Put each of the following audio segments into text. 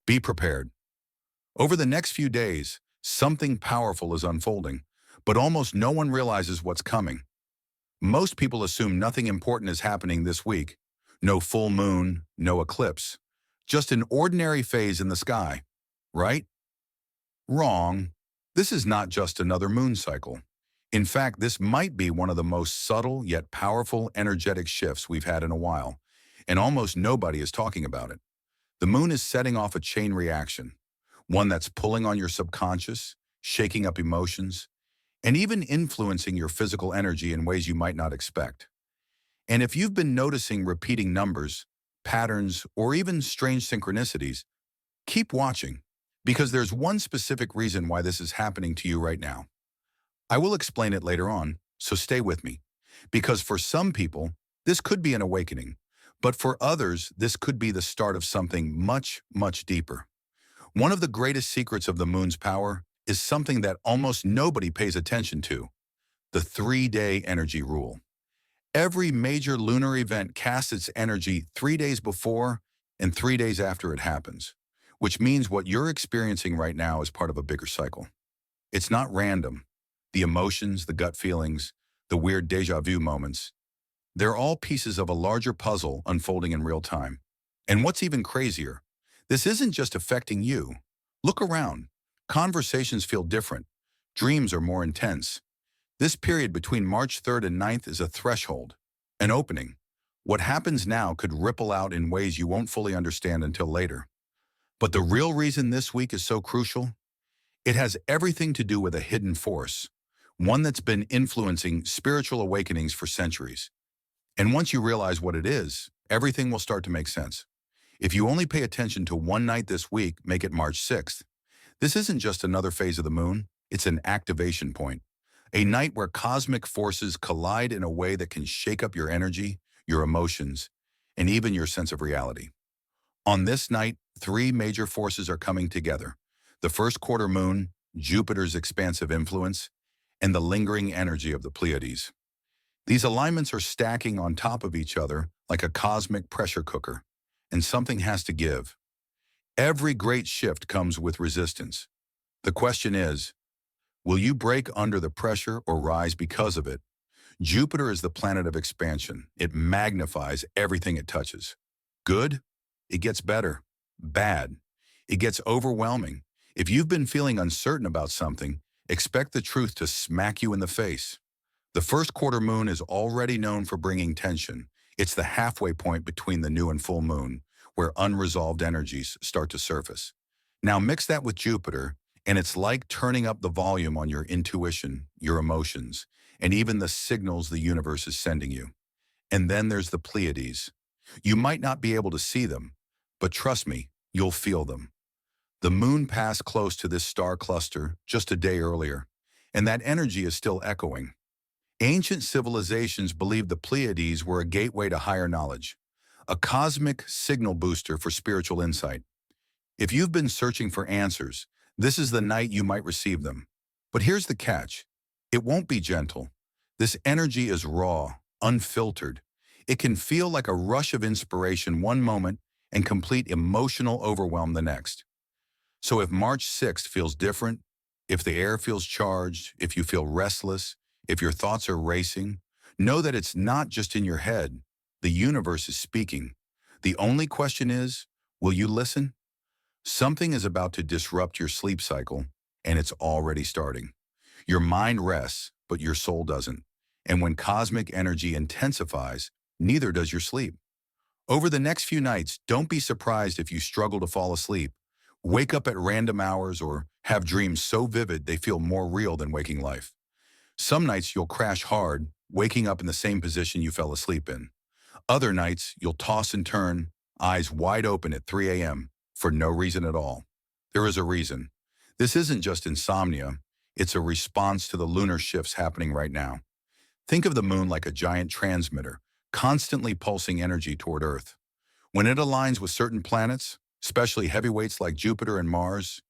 Be prepared. Over the next few days, something powerful is unfolding, but almost no one realizes what's coming. Most people assume nothing important is happening this week. No full moon, no eclipse. Just an ordinary phase in the sky, right? Wrong. This is not just another moon cycle. In fact, this might be one of the most subtle yet powerful energetic shifts we've had in a while, and almost nobody is talking about it. The moon is setting off a chain reaction, one that's pulling on your subconscious, shaking up emotions, and even influencing your physical energy in ways you might not expect. And if you've been noticing repeating numbers, patterns, or even strange synchronicities, keep watching, because there's one specific reason why this is happening to you right now. I will explain it later on, so stay with me. Because for some people, this could be an awakening, but for others, this could be the start of something much, much deeper. One of the greatest secrets of the moon's power is something that almost nobody pays attention to: the 3-day energy rule. Every major lunar event casts its energy 3 days before and 3 days after it happens, which means what you're experiencing right now is part of a bigger cycle. It's not random. The emotions, the gut feelings, the weird déjà vu moments, they're all pieces of a larger puzzle unfolding in real time. And what's even crazier, this isn't just affecting you. Look around. Conversations feel different. Dreams are more intense. This period between March 3rd and 9th is a threshold, an opening. What happens now could ripple out in ways you won't fully understand until later. But the real reason this week is so crucial, it has everything to do with a hidden force, one that's been influencing spiritual awakenings for centuries. And once you realize what it is, everything will start to make sense. If you only pay attention to one night this week, make it March 6th. This isn't just another phase of the moon, it's an activation point. A night where cosmic forces collide in a way that can shake up your energy, your emotions, and even your sense of reality. On this night, 3 major forces are coming together: the first quarter moon, Jupiter's expansive influence, and the lingering energy of the Pleiades. These alignments are stacking on top of each other like a cosmic pressure cooker, and something has to give. Every great shift comes with resistance. The question is, will you break under the pressure or rise because of it? Jupiter is the planet of expansion. It magnifies everything it touches. Good? It gets better. Bad? It gets overwhelming. If you've been feeling uncertain about something, expect the truth to smack you in the face. The first quarter moon is already known for bringing tension. It's the halfway point between the new and full moon, where unresolved energies start to surface. Now mix that with Jupiter, and it's like turning up the volume on your intuition, your emotions, and even the signals the universe is sending you. And then there's the Pleiades. You might not be able to see them, but trust me, you'll feel them. The moon passed close to this star cluster just a day earlier, and that energy is still echoing. Ancient civilizations believed the Pleiades were a gateway to higher knowledge, a cosmic signal booster for spiritual insight. If you've been searching for answers, this is the night you might receive them. But here's the catch. It won't be gentle. This energy is raw, unfiltered. It can feel like a rush of inspiration one moment and complete emotional overwhelm the next. So if March 6th feels different, if the air feels charged, if you feel restless, if your thoughts are racing, know that it's not just in your head. The universe is speaking. The only question is, will you listen? Something is about to disrupt your sleep cycle, and it's already starting. Your mind rests, but your soul doesn't. And when cosmic energy intensifies, neither does your sleep. Over the next few nights, don't be surprised if you struggle to fall asleep, wake up at random hours, or have dreams so vivid they feel more real than waking life. Some nights you'll crash hard, waking up in the same position you fell asleep in. Other nights you'll toss and turn, eyes wide open at 3 a.m., for no reason at all. There is a reason. This isn't just insomnia, it's a response to the lunar shifts happening right now. Think of the moon like a giant transmitter, constantly pulsing energy toward Earth. When it aligns with certain planets, especially heavyweights like Jupiter and Mars,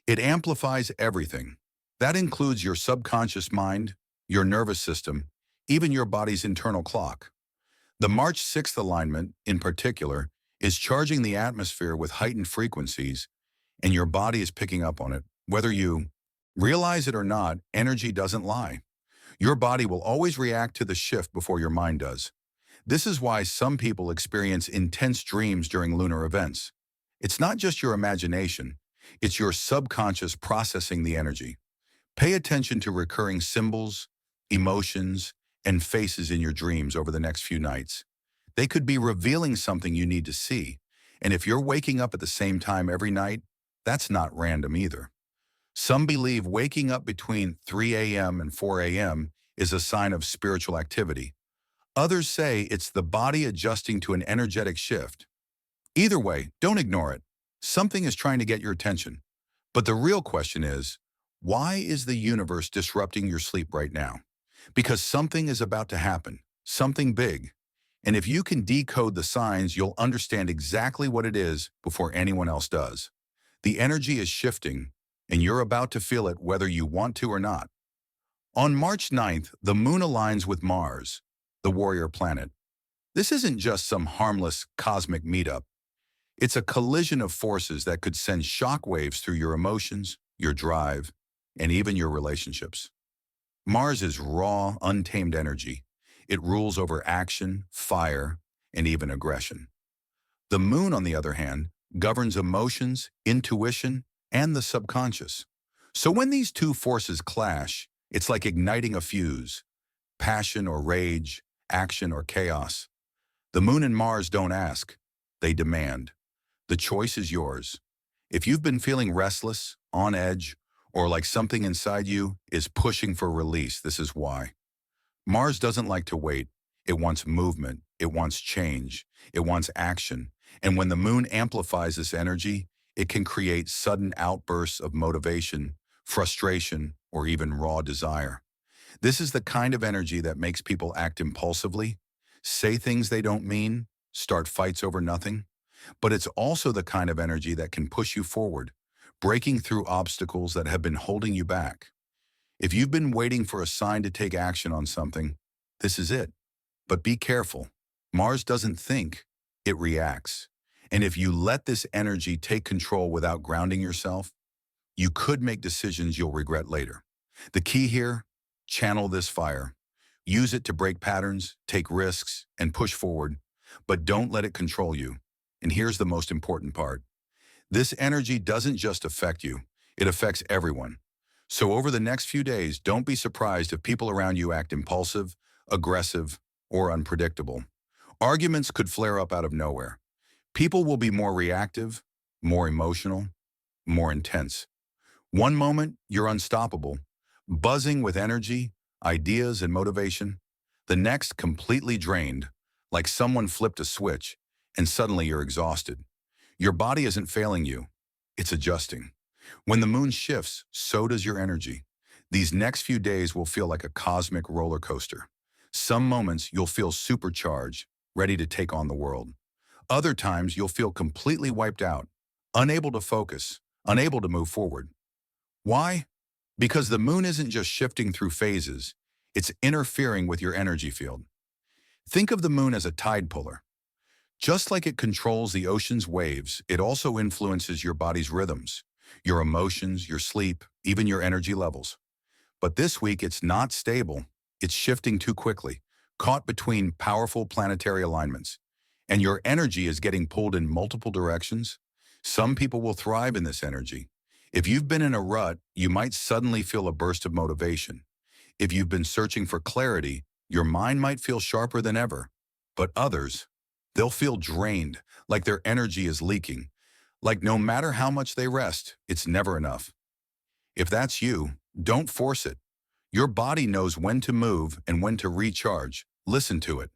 it amplifies everything. That includes your subconscious mind, your nervous system, even your body's internal clock. The March 6th alignment, in particular, is charging the atmosphere with heightened frequencies, and your body is picking up on it. Whether you realize it or not, energy doesn't lie. Your body will always react to the shift before your mind does. This is why some people experience intense dreams during lunar events. It's not just your imagination, it's your subconscious processing the energy. Pay attention to recurring symbols, emotions, and faces in your dreams over the next few nights. They could be revealing something you need to see. And if you're waking up at the same time every night, that's not random either. Some believe waking up between 3 a.m. and 4 a.m. is a sign of spiritual activity. Others say it's the body adjusting to an energetic shift. Either way, don't ignore it. Something is trying to get your attention. But the real question is, why is the universe disrupting your sleep right now? Because something is about to happen, something big. And if you can decode the signs, you'll understand exactly what it is before anyone else does. The energy is shifting, and you're about to feel it whether you want to or not. On March 9th, the moon aligns with Mars, the warrior planet. This isn't just some harmless cosmic meetup. It's a collision of forces that could send shockwaves through your emotions, your drive, and even your relationships. Mars is raw, untamed energy. It rules over action, fire, and even aggression. The moon, on the other hand, governs emotions, intuition, and the subconscious. So when these two forces clash, it's like igniting a fuse, passion or rage, action or chaos. The moon and Mars don't ask, they demand. The choice is yours. If you've been feeling restless, on edge, or like something inside you is pushing for release, this is why. Mars doesn't like to wait. It wants movement. It wants change. It wants action. And when the moon amplifies this energy, it can create sudden outbursts of motivation, frustration, or even raw desire. This is the kind of energy that makes people act impulsively, say things they don't mean, start fights over nothing. But it's also the kind of energy that can push you forward, breaking through obstacles that have been holding you back. If you've been waiting for a sign to take action on something, this is it. But be careful. Mars doesn't think, it reacts. And if you let this energy take control without grounding yourself, you could make decisions you'll regret later. The key here, channel this fire. Use it to break patterns, take risks, and push forward. But don't let it control you. And here's the most important part. This energy doesn't just affect you, it affects everyone. So over the next few days, don't be surprised if people around you act impulsive, aggressive, or unpredictable. Arguments could flare up out of nowhere. People will be more reactive, more emotional, more intense. One moment, you're unstoppable, buzzing with energy, ideas, and motivation. The next, completely drained, like someone flipped a switch, and suddenly you're exhausted. Your body isn't failing you, it's adjusting. When the moon shifts, so does your energy. These next few days will feel like a cosmic roller coaster. Some moments you'll feel supercharged, ready to take on the world. Other times you'll feel completely wiped out, unable to focus, unable to move forward. Why? Because the moon isn't just shifting through phases, it's interfering with your energy field. Think of the moon as a tide puller. Just like it controls the ocean's waves, it also influences your body's rhythms, your emotions, your sleep, even your energy levels. But this week, it's not stable. It's shifting too quickly, caught between powerful planetary alignments. And your energy is getting pulled in multiple directions. Some people will thrive in this energy. If you've been in a rut, you might suddenly feel a burst of motivation. If you've been searching for clarity, your mind might feel sharper than ever. But others, they'll feel drained, like their energy is leaking, like no matter how much they rest, it's never enough. If that's you, don't force it. Your body knows when to move and when to recharge. Listen to it.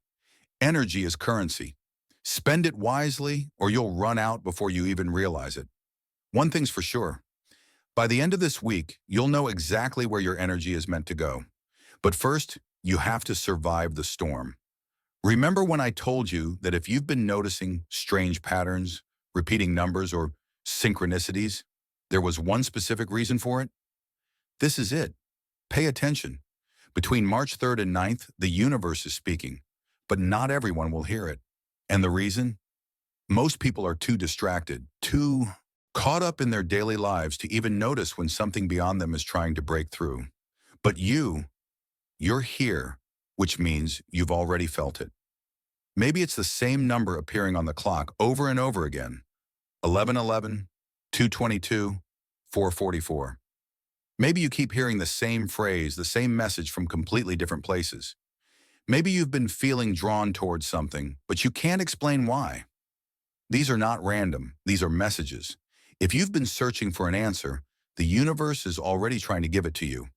Energy is currency. Spend it wisely or you'll run out before you even realize it. One thing's for sure. By the end of this week, you'll know exactly where your energy is meant to go. But first, you have to survive the storm. Remember when I told you that if you've been noticing strange patterns, repeating numbers, or synchronicities, there was one specific reason for it? This is it. Pay attention. Between March 3rd and 9th, the universe is speaking, but not everyone will hear it. And the reason? Most people are too distracted, too caught up in their daily lives to even notice when something beyond them is trying to break through. But you're here, which means you've already felt it. Maybe it's the same number appearing on the clock over and over again. 11:11, 2:22, 4:44. Maybe you keep hearing the same phrase, the same message from completely different places. Maybe you've been feeling drawn towards something, but you can't explain why. These are not random, these are messages. If you've been searching for an answer, the universe is already trying to give it to you.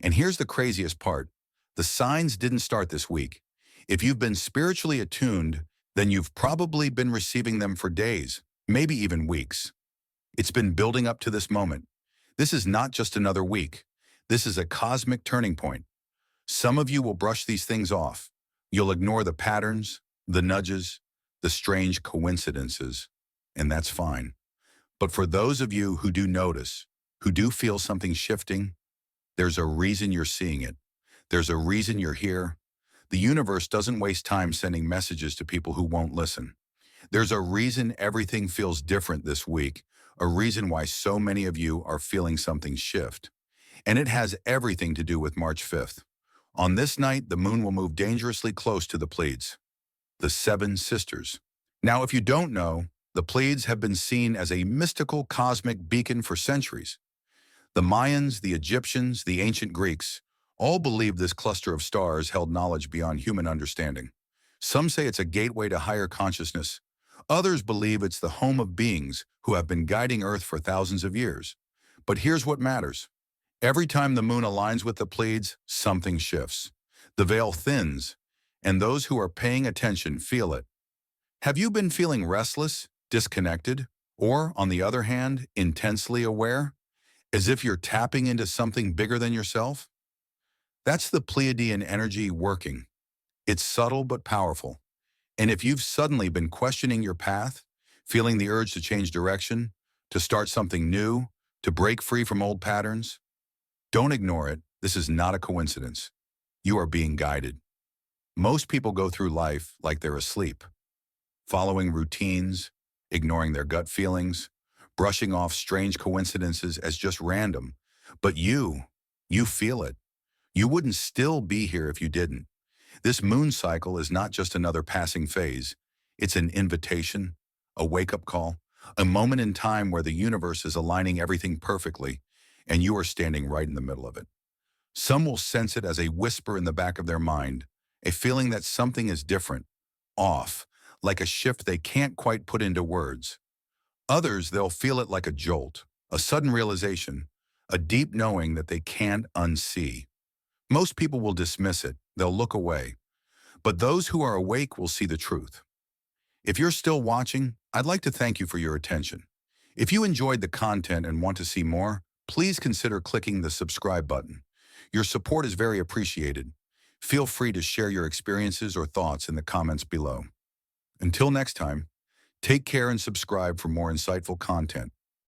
And here's the craziest part. The signs didn't start this week. If you've been spiritually attuned, then you've probably been receiving them for days, maybe even weeks. It's been building up to this moment. This is not just another week. This is a cosmic turning point. Some of you will brush these things off. You'll ignore the patterns, the nudges, the strange coincidences, and that's fine. But for those of you who do notice, who do feel something shifting, there's a reason you're seeing it. There's a reason you're here. The universe doesn't waste time sending messages to people who won't listen. There's a reason everything feels different this week, a reason why so many of you are feeling something shift. And it has everything to do with March 5th. On this night, the moon will move dangerously close to the Pleiades, the Seven Sisters. Now, if you don't know, the Pleiades have been seen as a mystical cosmic beacon for centuries. The Mayans, the Egyptians, the ancient Greeks all believed this cluster of stars held knowledge beyond human understanding. Some say it's a gateway to higher consciousness. Others believe it's the home of beings who have been guiding Earth for thousands of years. But here's what matters. Every time the moon aligns with the Pleiades, something shifts. The veil thins, and those who are paying attention feel it. Have you been feeling restless, disconnected, or, on the other hand, intensely aware? As if you're tapping into something bigger than yourself? That's the Pleiadian energy working. It's subtle but powerful. And if you've suddenly been questioning your path, feeling the urge to change direction, to start something new, to break free from old patterns, don't ignore it. This is not a coincidence. You are being guided. Most people go through life like they're asleep, following routines, ignoring their gut feelings, brushing off strange coincidences as just random. But you feel it. You wouldn't still be here if you didn't. This moon cycle is not just another passing phase. It's an invitation, a wake-up call, a moment in time where the universe is aligning everything perfectly, and you are standing right in the middle of it. Some will sense it as a whisper in the back of their mind, a feeling that something is different, off, like a shift they can't quite put into words. Others, they'll feel it like a jolt, a sudden realization, a deep knowing that they can't unsee. Most people will dismiss it, they'll look away. But those who are awake will see the truth. If you're still watching, I'd like to thank you for your attention. If you enjoyed the content and want to see more, please consider clicking the subscribe button. Your support is very appreciated. Feel free to share your experiences or thoughts in the comments below. Until next time, take care and subscribe for more insightful content.